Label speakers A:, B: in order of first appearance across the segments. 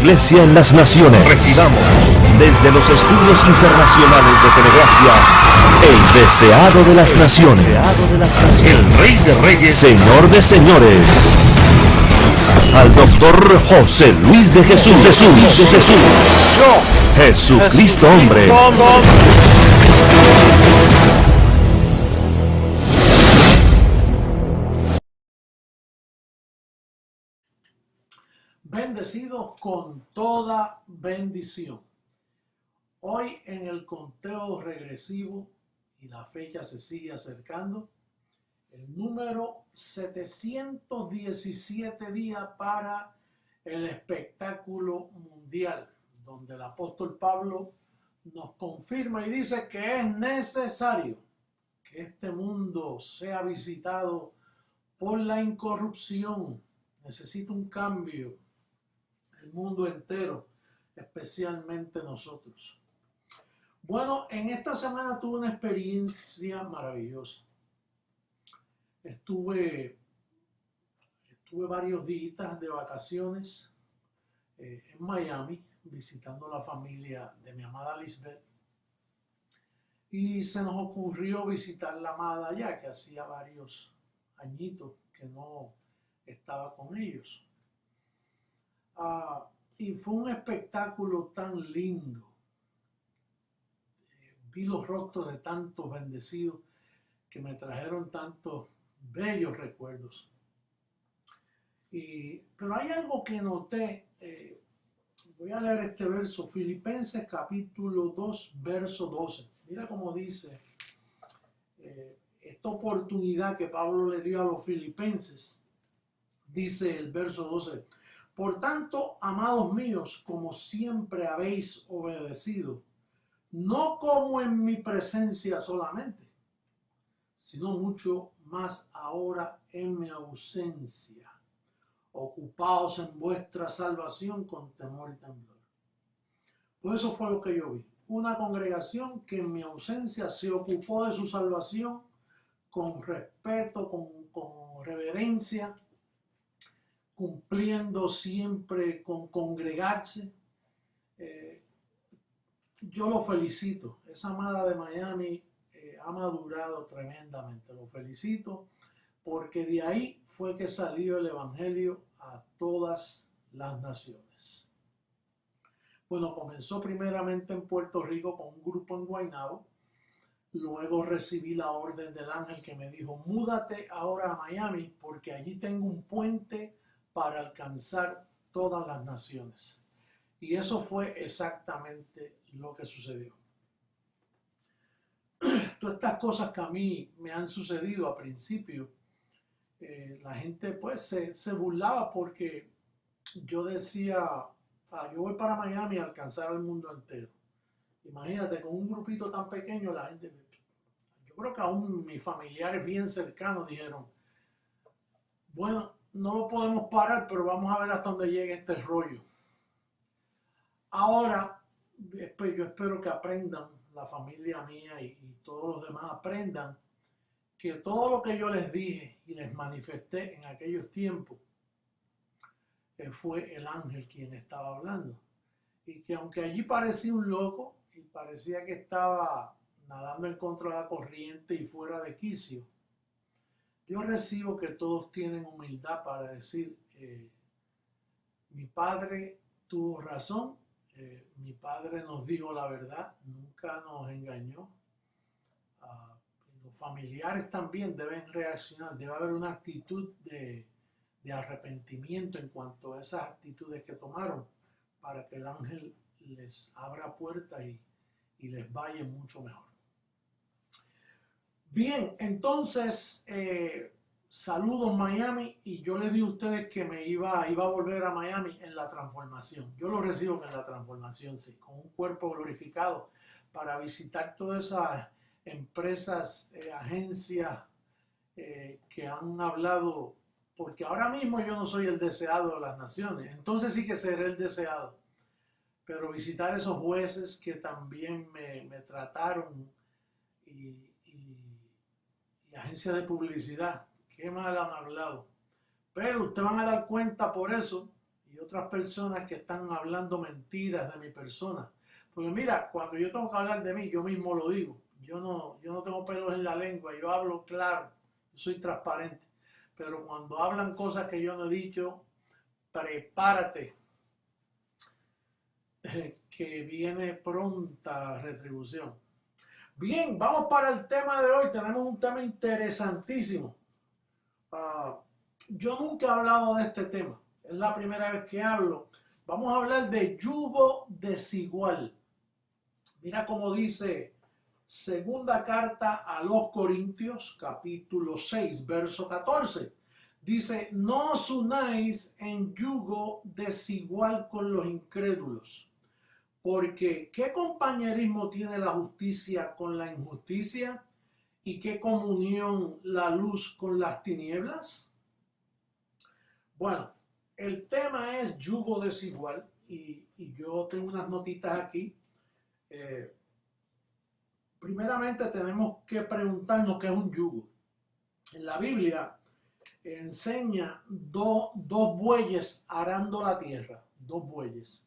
A: Iglesia en las Naciones. Recibamos desde los estudios internacionales de Telegracia, el deseado de las naciones, el Rey de Reyes, Señor de Señores, al Doctor José Luis de Jesús, Jesucristo hombre.
B: Bendecidos con toda bendición. Hoy en el conteo regresivo, y la fecha se sigue acercando, el número 717 días para el espectáculo mundial, donde el apóstol Pablo nos confirma y dice que es necesario que este mundo sea visitado por la incorrupción. Necesita un cambio el mundo entero, especialmente nosotros. Bueno, en esta semana tuve una experiencia maravillosa. Estuve varios días de vacaciones en Miami, visitando la familia de mi amada Lisbeth. Y se nos ocurrió visitar la amada allá, que hacía varios añitos que no estaba con ellos. Y fue un espectáculo tan lindo. Vi los rostros de tantos bendecidos que me trajeron tantos bellos recuerdos. Pero hay algo que noté. Voy a leer este verso, Filipenses capítulo 2, verso 12. Mira cómo dice esta oportunidad que Pablo le dio a los filipenses. Dice el verso 12. Por tanto, amados míos, como siempre habéis obedecido, no como en mi presencia solamente, sino mucho más ahora en mi ausencia. Ocupaos en vuestra salvación con temor y temblor. Pues eso fue lo que yo vi. Una congregación que en mi ausencia se ocupó de su salvación con respeto, con reverencia, cumpliendo siempre con congregarse. Yo lo felicito. Esa amada de Miami ha madurado tremendamente. Lo felicito porque de ahí fue que salió el evangelio a todas las naciones. Bueno, comenzó primeramente en Puerto Rico con un grupo en Guaynabo. Luego recibí la orden del ángel que me dijo, múdate ahora a Miami porque allí tengo un puente para alcanzar todas las naciones. Y eso fue exactamente lo que sucedió. Todas estas cosas que a mí me han sucedido a principio, la gente pues se burlaba porque yo decía, yo voy para Miami a alcanzar al mundo entero. Imagínate, con un grupito tan pequeño, la gente, yo creo que aún mis familiares bien cercanos dijeron, bueno, no lo podemos parar, pero vamos a ver hasta dónde llegue este rollo. Ahora, yo espero que aprendan, la familia mía y todos los demás aprendan, que todo lo que yo les dije y les manifesté en aquellos tiempos, fue el ángel quien estaba hablando. Y que aunque allí parecía un loco y parecía que estaba nadando en contra de la corriente y fuera de quicio, yo recibo que todos tienen humildad para decir, mi padre tuvo razón, mi padre nos dijo la verdad, nunca nos engañó. Los familiares también deben reaccionar, debe haber una actitud de arrepentimiento en cuanto a esas actitudes que tomaron para que el ángel les abra puertas y les vaya mucho mejor. Bien, entonces, saludos Miami, y yo les di a ustedes que me iba a volver a Miami en la transformación. Yo lo recibo en la transformación, sí, con un cuerpo glorificado para visitar todas esas empresas, agencias que han hablado, porque ahora mismo yo no soy el deseado de las naciones, entonces sí que seré el deseado, pero visitar esos jueces que también me trataron y agencias de publicidad, qué mal han hablado, pero ustedes van a dar cuenta por eso, y otras personas que están hablando mentiras de mi persona. Porque mira, cuando yo tengo que hablar de mí, yo mismo lo digo. Yo no tengo pelos en la lengua, yo hablo claro, yo soy transparente. Pero cuando hablan cosas que yo no he dicho, prepárate, que viene pronta retribución. Bien, vamos para el tema de hoy. Tenemos un tema interesantísimo. Yo nunca he hablado de este tema. Es la primera vez que hablo. Vamos a hablar de yugo desigual. Mira cómo dice segunda carta a los Corintios, capítulo 6, verso 14. Dice, no os unáis en yugo desigual con los incrédulos. Porque, ¿qué compañerismo tiene la justicia con la injusticia? ¿Y qué comunión la luz con las tinieblas? Bueno, el tema es yugo desigual y yo tengo unas notitas aquí. Primeramente tenemos que preguntarnos qué es un yugo. En la Biblia enseña dos bueyes arando la tierra, dos bueyes.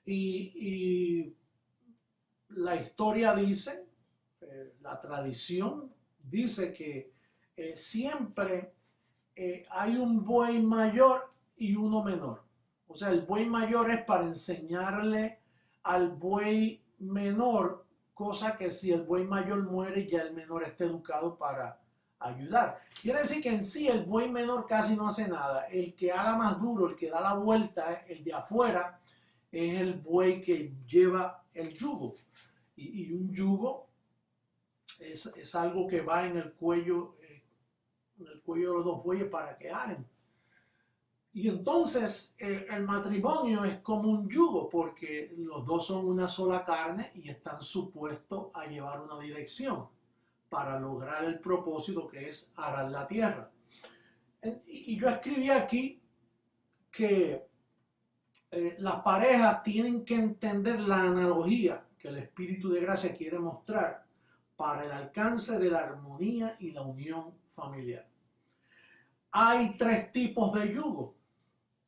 B: Y la historia dice, la tradición dice que siempre hay un buey mayor y uno menor. O sea, el buey mayor es para enseñarle al buey menor, cosa que si el buey mayor muere ya el menor está educado para ayudar. Quiere decir que en sí el buey menor casi no hace nada. El que haga más duro, el que da la vuelta, el de afuera, es el buey que lleva el yugo. Y un yugo es algo que va en el cuello de los dos bueyes para que aren. Y entonces el matrimonio es como un yugo porque los dos son una sola carne y están supuestos a llevar una dirección para lograr el propósito que es arar la tierra. Y yo escribí aquí que las parejas tienen que entender la analogía que el Espíritu de Gracia quiere mostrar para el alcance de la armonía y la unión familiar. Hay tres tipos de yugo,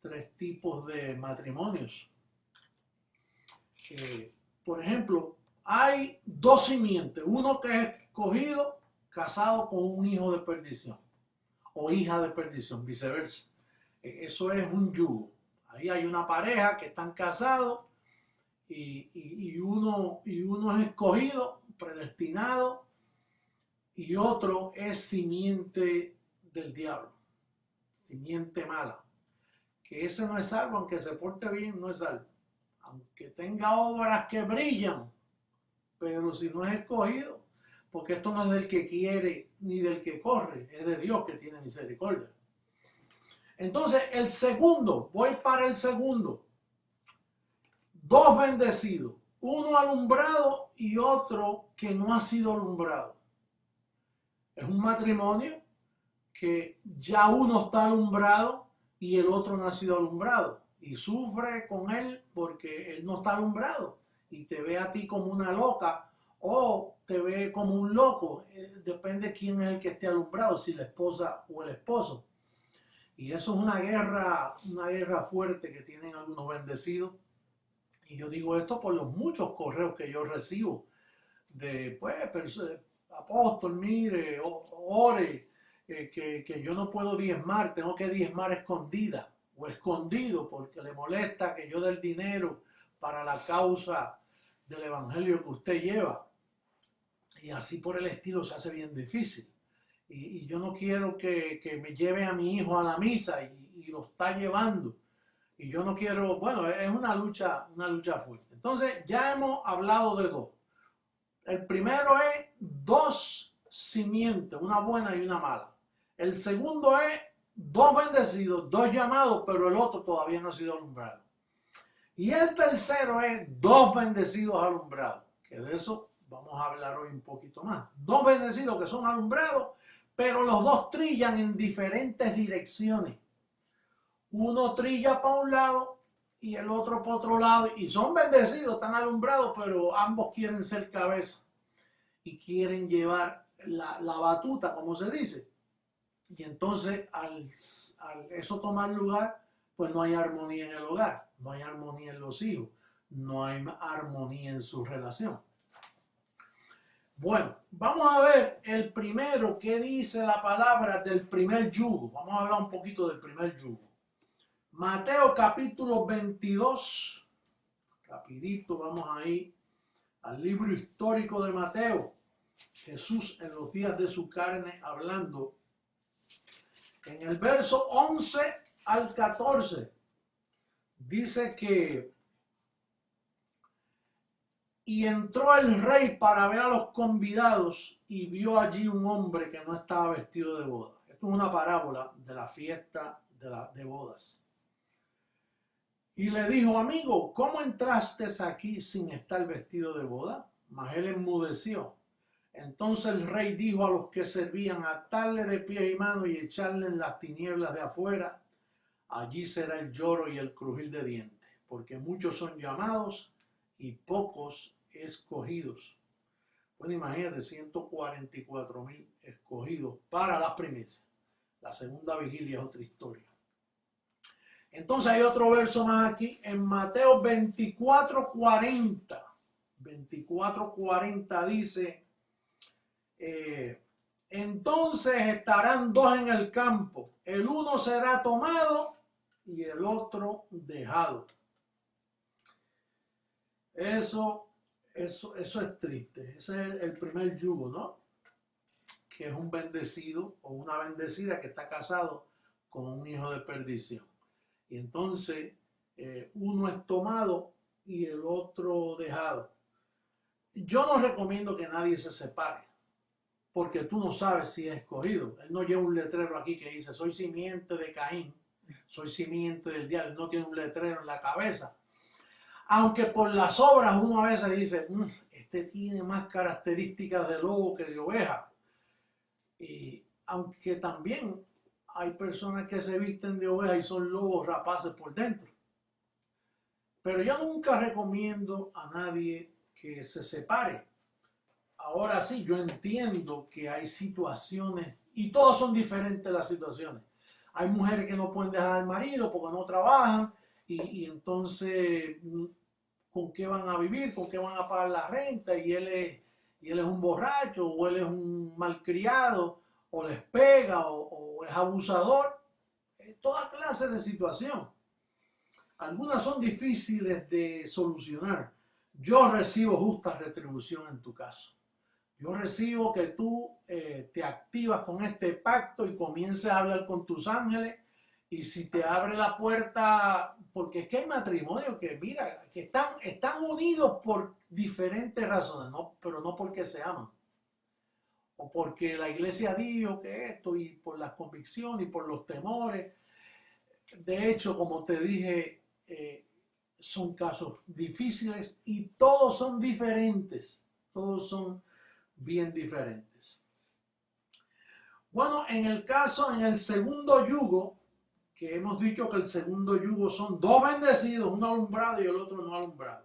B: tres tipos de matrimonios. Por ejemplo, hay dos simientes, uno que es escogido, casado con un hijo de perdición o hija de perdición, viceversa. Eso es un yugo. Ahí hay una pareja que están casados y uno es escogido, predestinado, y otro es simiente del diablo, simiente mala. Que ese no es salvo, aunque se porte bien, no es salvo. Aunque tenga obras que brillan, pero si no es escogido, porque esto no es del que quiere ni del que corre, es de Dios que tiene misericordia. Entonces, el segundo, voy para el segundo. Dos bendecidos, uno alumbrado y otro que no ha sido alumbrado. Es un matrimonio que ya uno está alumbrado y el otro no ha sido alumbrado. Y sufre con él porque él no está alumbrado. Y te ve a ti como una loca o te ve como un loco. Depende quién es el que esté alumbrado, si la esposa o el esposo. Y eso es una guerra fuerte que tienen algunos bendecidos. Y yo digo esto por los muchos correos que yo recibo de, apóstol, mire, ore, que yo no puedo diezmar, tengo que diezmar escondida o escondido porque le molesta que yo dé el dinero para la causa del evangelio que usted lleva. Y así por el estilo se hace bien difícil. Y yo no quiero que me lleve a mi hijo a la misa y lo está llevando. Y yo no quiero, bueno, es una lucha fuerte. Entonces ya hemos hablado de dos. El primero es dos simientes, una buena y una mala. El segundo es dos bendecidos, dos llamados, pero el otro todavía no ha sido alumbrado. Y el tercero es dos bendecidos alumbrados, que de eso vamos a hablar hoy un poquito más. Dos bendecidos que son alumbrados, pero los dos trillan en diferentes direcciones. Uno trilla para un lado y el otro para otro lado. Y son bendecidos, están alumbrados, pero ambos quieren ser cabeza. Y quieren llevar la batuta, como se dice. Y entonces, al eso tomar lugar, pues no hay armonía en el hogar, no hay armonía en los hijos, no hay armonía en su relación. Bueno, vamos a ver el primero que dice la palabra del primer yugo. Vamos a hablar un poquito del primer yugo. Mateo capítulo 22. Rapidito, vamos ahí al libro histórico de Mateo. Jesús en los días de su carne hablando. En el verso 11 al 14 dice que y entró el rey para ver a los convidados y vio allí un hombre que no estaba vestido de boda. Esto es una parábola de la fiesta de bodas. Y le dijo, amigo, ¿cómo entraste aquí sin estar vestido de boda? Mas él enmudeció. Entonces el rey dijo a los que servían, atarle de pies y manos y echarle en las tinieblas de afuera. Allí será el lloro y el crujir de dientes, porque muchos son llamados y pocos escogidos. Bueno, imagínate, 144,000 escogidos para las primicias. La segunda vigilia es otra historia. Entonces hay otro verso más aquí, en Mateo 24:40. 24:40 dice, entonces estarán dos en el campo, el uno será tomado y el otro dejado. Eso es triste. Ese es el primer yugo, ¿no? Que es un bendecido o una bendecida que está casado con un hijo de perdición. Y entonces uno es tomado y el otro dejado. Yo no recomiendo que nadie se separe, porque tú no sabes si es escogido. Él no lleva un letrero aquí que dice, soy simiente de Caín, soy simiente del diablo. Él no tiene un letrero en la cabeza. Aunque por las obras uno a veces dice, este tiene más características de lobo que de oveja. Y aunque también hay personas que se visten de oveja y son lobos rapaces por dentro. Pero yo nunca recomiendo a nadie que se separe. Ahora sí, yo entiendo que hay situaciones, y todas son diferentes las situaciones. Hay mujeres que no pueden dejar al marido porque no trabajan, y entonces, ¿con qué van a vivir? ¿Con qué van a pagar la renta? Y él es un borracho, o él es un malcriado, o les pega, o es abusador. Toda clase de situación. Algunas son difíciles de solucionar. Yo recibo justa retribución en tu caso. Yo recibo que tú te activas con este pacto y comiences a hablar con tus ángeles. Y si te abre la puerta, porque es que hay matrimonios que, mira, que están unidos por diferentes razones, ¿no? Pero no porque se aman. O porque la iglesia dijo que esto, y por las convicciones y por los temores. De hecho, como te dije, son casos difíciles y todos son diferentes. Todos son bien diferentes. Bueno, en el segundo yugo, que hemos dicho que el segundo yugo son dos bendecidos, uno alumbrado y el otro no alumbrado.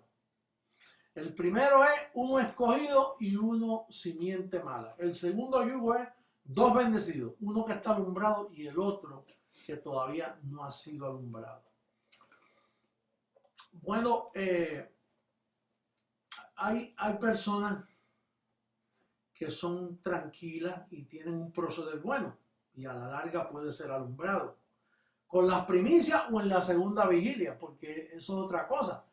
B: El primero es uno escogido y uno simiente mala. El segundo yugo es dos bendecidos, uno que está alumbrado y el otro que todavía no ha sido alumbrado. Bueno, hay personas que son tranquilas y tienen un proceder bueno y a la larga puede ser alumbrado. Con las primicias o en la segunda vigilia, porque eso es otra cosa.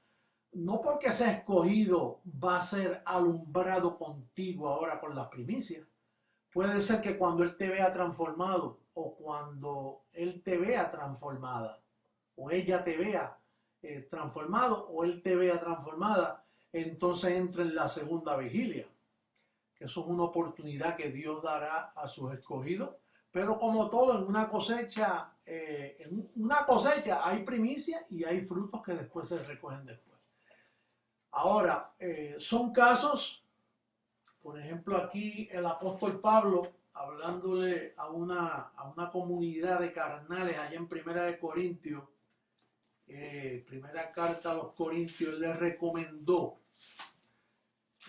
B: No porque sea escogido va a ser alumbrado contigo ahora con las primicias. Puede ser que cuando él te vea transformado o cuando él te vea transformada o ella te vea transformado o él te vea transformada, entonces entra en la segunda vigilia. Eso es una oportunidad que Dios dará a sus escogidos. Pero como todo, en una cosecha hay primicia y hay frutos que después se recogen después. Ahora, son casos, por ejemplo, aquí el apóstol Pablo, hablándole a una comunidad de carnales allá en Primera de Corintios, primera carta a los Corintios, él les recomendó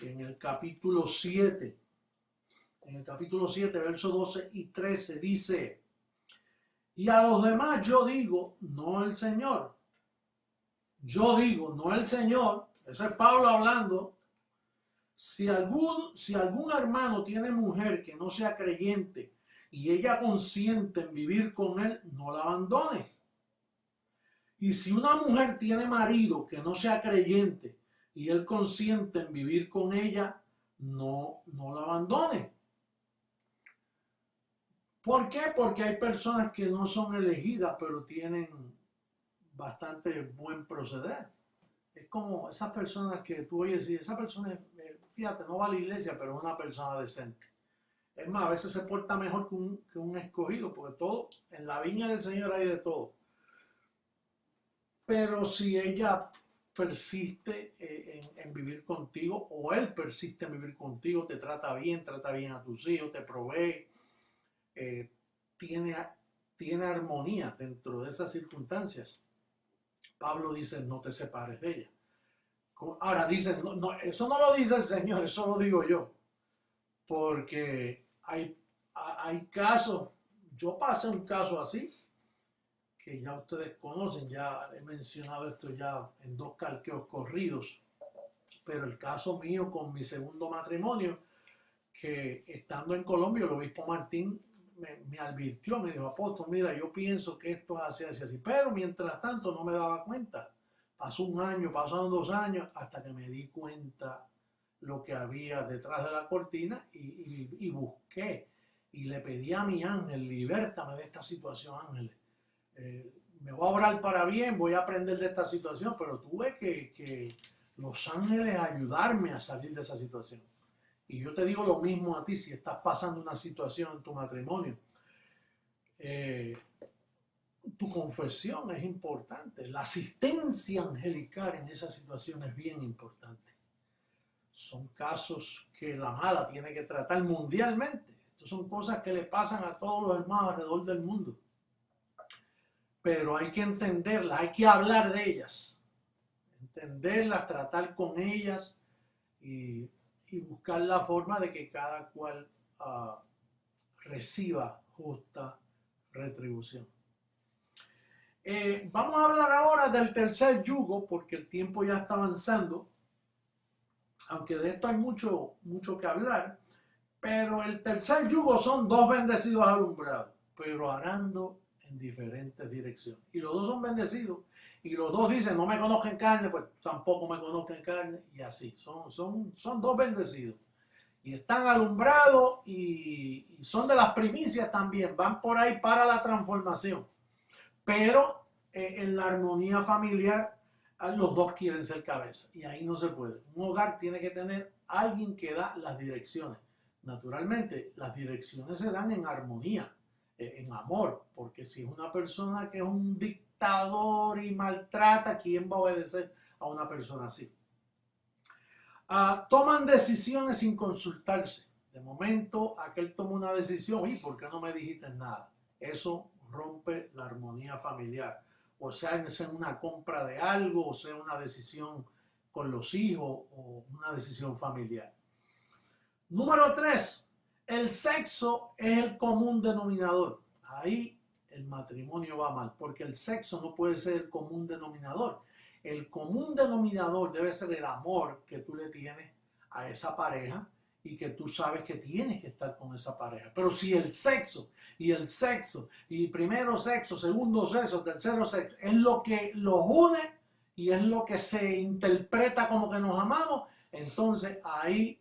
B: en el capítulo 7, versos 12 y 13, dice, Y a los demás yo digo, no el Señor. Yo digo, no el Señor. Eso es Pablo hablando. Si algún hermano tiene mujer que no sea creyente y ella consiente en vivir con él, no la abandone. Y si una mujer tiene marido que no sea creyente y él consiente en vivir con ella, no la abandone. ¿Por qué? Porque hay personas que no son elegidas, pero tienen bastante buen proceder. Es como esas personas que tú oyes y esa persona, fíjate, no va a la iglesia, pero es una persona decente. Es más, a veces se porta mejor que un escogido, porque todo, en la viña del Señor hay de todo. Pero si ella persiste en vivir contigo, o él persiste en vivir contigo, te trata bien a tus hijos, te provee, tiene armonía dentro de esas circunstancias, Pablo dice, no te separes de ella. Ahora dice, no, eso no lo dice el Señor, eso lo digo yo, porque hay casos, yo pasé un caso así, que ya ustedes conocen, ya he mencionado esto ya en 2 calqueos corridos, pero el caso mío con mi segundo matrimonio, que estando en Colombia, el obispo Martín me advirtió, me dijo, apóstol, mira, yo pienso que esto es así, pero mientras tanto no me daba cuenta. Pasó un año, pasaron 2 años, hasta que me di cuenta lo que había detrás de la cortina y busqué y le pedí a mi ángel, libértame de esta situación, ángeles. Me voy a orar para bien, voy a aprender de esta situación, pero tuve que los ángeles ayudarme a salir de esa situación. Y yo te digo lo mismo a ti, si estás pasando una situación en tu matrimonio, tu confesión es importante, la asistencia angelical en esa situación es bien importante. Son casos que la amada tiene que tratar mundialmente. Estas son cosas que le pasan a todos los hermanos alrededor del mundo. Pero hay que entenderlas, hay que hablar de ellas, entenderlas, tratar con ellas y buscar la forma de que cada cual reciba justa retribución. Vamos a hablar ahora del tercer yugo, porque el tiempo ya está avanzando, aunque de esto hay mucho que hablar, pero el tercer yugo son 2 bendecidos alumbrados, pero arando en diferentes direcciones. Y los 2 son bendecidos, y los 2 dicen, no me conozcan carne, pues tampoco me conozcan carne, y así, son 2 bendecidos. Y están alumbrados y son de las primicias también, van por ahí para la transformación. Pero en la armonía familiar, los 2 quieren ser cabeza, y ahí no se puede. Un hogar tiene que tener alguien que da las direcciones. Naturalmente, las direcciones se dan en armonía, en amor, porque si es una persona que es un dictador y maltrata, ¿quién va a obedecer a una persona así? Toman decisiones sin consultarse. De momento, aquel toma una decisión, ¿y por qué no me dijiste nada? Eso rompe la armonía familiar. O sea, es una compra de algo, o sea, una decisión con los hijos, o una decisión familiar. Número 3, el sexo es el común denominador. Ahí el matrimonio va mal, porque el sexo no puede ser el común denominador. El común denominador debe ser el amor que tú le tienes a esa pareja y que tú sabes que tienes que estar con esa pareja. Pero si el sexo, y primero sexo, segundo sexo, tercero sexo, es lo que los une y es lo que se interpreta como que nos amamos, entonces ahí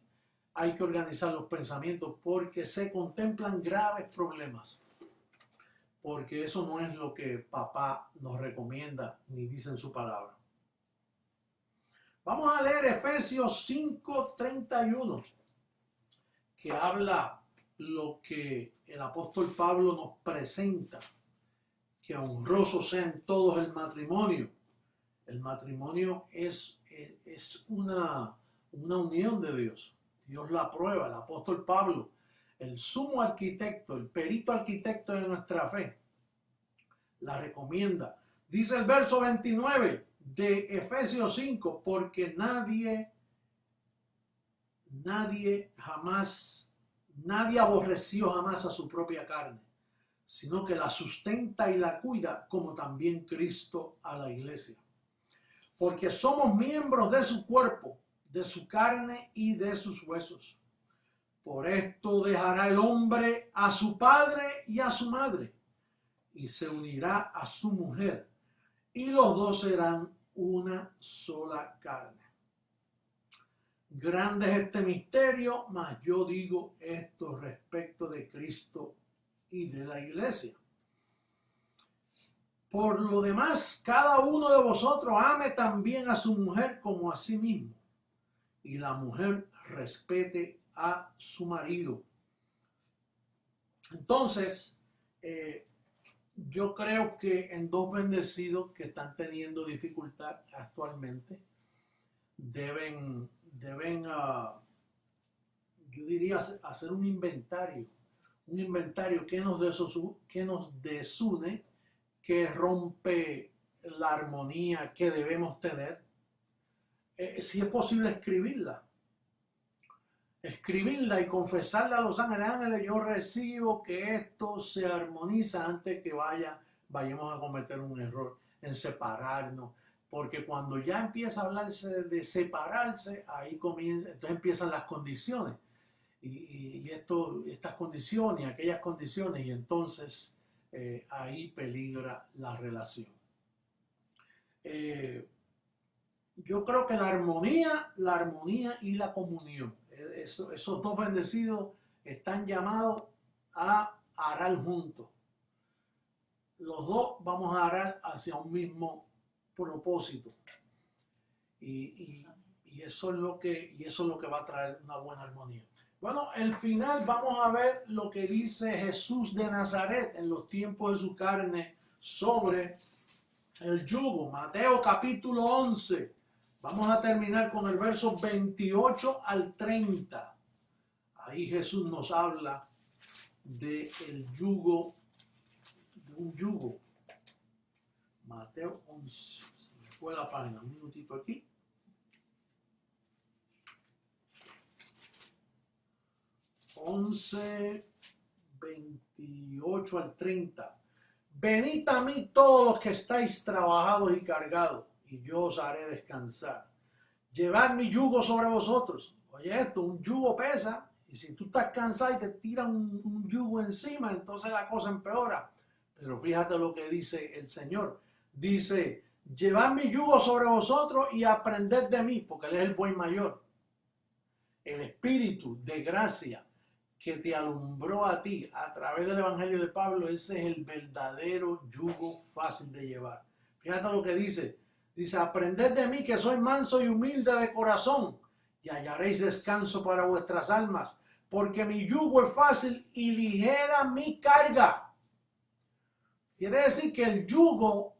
B: hay que organizar los pensamientos porque se contemplan graves problemas. Porque eso no es lo que papá nos recomienda ni dice en su palabra. Vamos a leer Efesios 5:31, que habla lo que el apóstol Pablo nos presenta, que honroso sean todos el matrimonio. El matrimonio es una unión de Dios. Dios la aprueba. El apóstol Pablo, el sumo arquitecto, el perito arquitecto de nuestra fe, la recomienda. Dice el verso 29 de Efesios 5, porque nadie aborreció jamás a su propia carne, sino que la sustenta y la cuida, como también Cristo a la iglesia. Porque somos miembros de su cuerpo, de su carne y de sus huesos. Por esto dejará el hombre a su padre y a su madre, y se unirá a su mujer, y los dos serán una sola carne. Grande es este misterio, mas yo digo esto respecto de Cristo y de la iglesia. Por lo demás, cada uno de vosotros ame también a su mujer como a sí mismo, y la mujer respete a su marido. Entonces, yo creo que en dos bendecidos que están teniendo dificultad actualmente, deben yo diría, hacer un inventario que nos desune, que rompe la armonía que debemos tener. Si es posible escribirla y confesarle a los ángeles, yo recibo que esto se armoniza antes que vayamos a cometer un error en separarnos, porque cuando ya empieza a hablarse de separarse, entonces empiezan las condiciones, estas condiciones y aquellas condiciones, y entonces ahí peligra la relación. Yo creo que la armonía y la comunión, esos dos bendecidos están llamados a arar juntos. Los dos vamos a arar hacia un mismo propósito. Y eso es lo que va a traer una buena armonía. Bueno, al final vamos a ver lo que dice Jesús de Nazaret en los tiempos de su carne sobre el yugo. Mateo capítulo 11. Vamos a terminar con el verso 28 al 30. Ahí Jesús nos habla de un yugo. Mateo 11. Se me fue la página, un minutito aquí. 11, 28 al 30. Venid a mí todos los que estáis trabajados y cargados, y yo os haré descansar. Llevad mi yugo sobre vosotros. Oye esto, un yugo pesa, y si tú estás cansado y te tiran un yugo encima, entonces la cosa empeora. Pero fíjate lo que dice el Señor. Dice, llevad mi yugo sobre vosotros y aprended de mí, porque Él es el buen mayor. El Espíritu de gracia que te alumbró a ti a través del Evangelio de Pablo, ese es el verdadero yugo fácil de llevar. Fíjate lo que dice. Dice, aprended de mí que soy manso y humilde de corazón, y hallaréis descanso para vuestras almas, porque mi yugo es fácil y ligera mi carga. Quiere decir que el yugo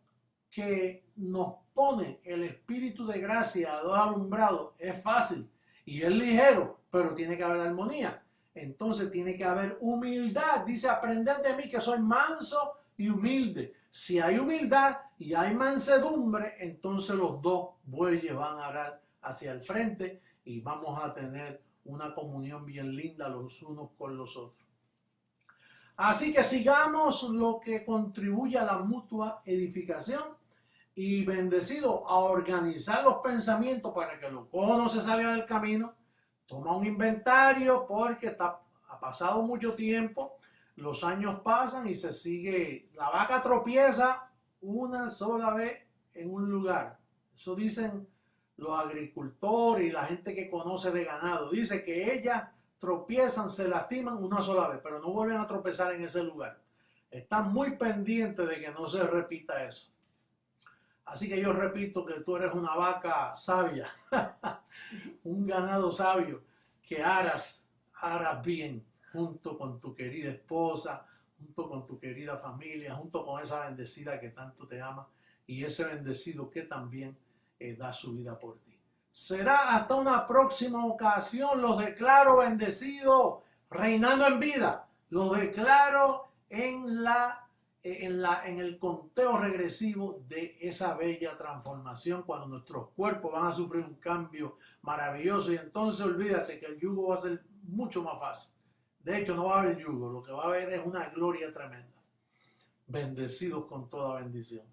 B: que nos pone el Espíritu de gracia a dos alumbrados es fácil y es ligero, pero tiene que haber armonía. Entonces tiene que haber humildad. Dice, aprended de mí que soy manso y humilde. Si hay humildad y hay mansedumbre, entonces los dos bueyes van a arar hacia el frente y vamos a tener una comunión bien linda los unos con los otros. Así que sigamos lo que contribuye a la mutua edificación y bendecido a organizar los pensamientos para que lo cojo no se salga del camino. Toma un inventario porque ha pasado mucho tiempo, los años pasan y se sigue, la vaca tropieza una sola vez en un lugar. Eso dicen los agricultores y la gente que conoce de ganado. Dice que ellas tropiezan, se lastiman una sola vez, pero no vuelven a tropezar en ese lugar. Están muy pendientes de que no se repita eso. Así que yo repito que tú eres una vaca sabia, un ganado sabio, que aras bien junto con tu querida esposa, junto con tu querida familia, junto con esa bendecida que tanto te ama y ese bendecido que también da su vida por ti. Será hasta una próxima ocasión. Los declaro bendecidos, reinando en vida. Los declaro en el conteo regresivo de esa bella transformación, cuando nuestros cuerpos van a sufrir un cambio maravilloso, y entonces olvídate que el yugo va a ser mucho más fácil. De hecho, no va a haber yugo, lo que va a haber es una gloria tremenda. bendecidos con toda bendición.